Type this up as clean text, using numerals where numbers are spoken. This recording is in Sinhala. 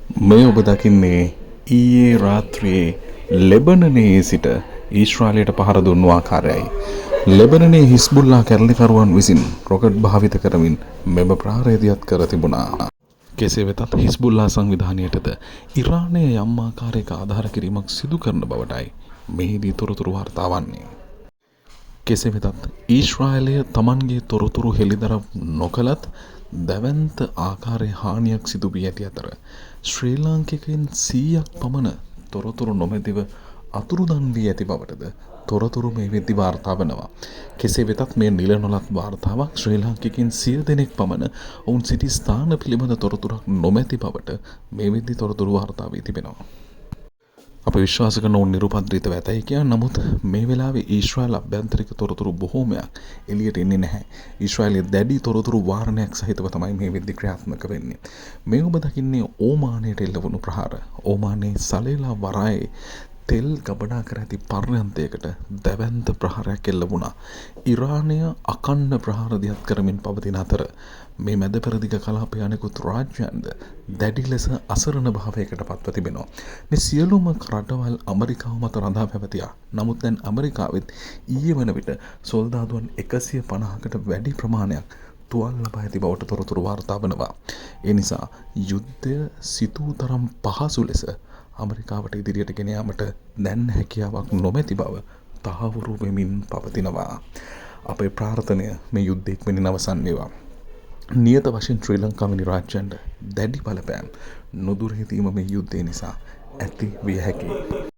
මේ ඔබ දකින්නේ ඊයේ රාත්‍රියේ ලෙබනනයේ සිට ඊශ්‍රායලයට පහර දුන්නු ආකාරයයි. ලෙබනනයේ හිස්බුල්ලා කැරලිකරුවන් විසින් රොකට් භාවිත කරමින් මෙම ප්‍රහාරයදියත් කර තිබුණා. කෙසේ වෙතත් හිස්බුල්ලා සංවිධානයටද ඉරානය යම් ආකාරයක ආධාර කිරීමක් සිදු කරන බවටයි මෙහිදී තොරතුරු වාර්තා වන්නේ. කෙසේ වෙතත් ඊශ්‍රායලය තමන්ගේ තොරතුරු හෙළිදරව් නොකළත් දැවැන්ත ආකාරයේ හානියක් සිදු වී ඇති අතර ශ්‍රී ලාංකිකයන් 100ක් පමණ තොරතුරු නොමැතිව අතුරුදන් වී ඇති බවටද තොරතුරු මේ වෙද්දී වාර්තා වෙනවා. කෙසේ වෙතත් මේ නිල නොලත් වාර්තාවක් ශ්‍රී ලාංකිකයන් 100 දෙනෙක් පමණ ඔවුන් සිටි ස්ථාන පිළිබඳ තොරතුරක් නොමැති බවට මේ වෙද්දී තොරතුරු වාර්තා වී තිබෙනවා. අප විශ්වාස කරන ඔවුන් නිරුපද්‍රිතව ඇතැයි කියා. නමුත් මේ වෙලාවේ ඊශ්‍රායල් අභ්‍යන්තරික තොරතුරු බොහෝමයක් එළියට එන්නේ නැහැ. ඊශ්‍රායලයේ දැඩි තොරතුරු වාරණයක් සහිතව තමයි මේ වෙද්දී ක්‍රියාත්මක වෙන්නේ. මේ ඔබ දකින්නේ ඕමානයට එල්ලවුණු ප්‍රහාර. ඕමානයේ සලේලා වරායේ තෙල් ගබඩා කර ඇති පර්යන්තයකට දැවැන්ත ප්‍රහාරයක් එල්ල වුණා. ඉරානය අකණ්ඩ ප්‍රහාර දියත් කරමින් පවතින අතර මේ මැද පෙරදිග කලාපයේ අනෙකුත් රාජ්‍යයන්ද දැඩි ලෙස අසරණ භාවයකට පත්ව තිබෙනවා. මේ සියලුම රටවල් ඇමරිකාව මත රඳා පැවතියා. නමුත් දැන් ඇමරිකාවෙත් ඊයේ වන විට සොල්දාදුවන් 150කට වැඩි ප්‍රමාණයක් තුවාල ලබා ඇති බවට තොරතුරු වාර්තා වනවා. ඒ නිසා යුද්ධය සිතූ තරම් පහසු ලෙස ඇමරිකාවට ඉදිරියට ගෙන යාමට දැන් හැකියාවක් නොමැති බව තහවුරු වෙමින් පවතිනවා. අපේ ප්‍රාර්ථනය මේ යුද්ධය ඉක්මනින් අවසන් වේවා. නියත වශයෙන් ශ්‍රී ලංකාවේ රාජ්‍යයන්ට දැඩි බලපෑම් නොදුරහිතීම මේ යුද්ධය නිසා ඇති විය හැකියි.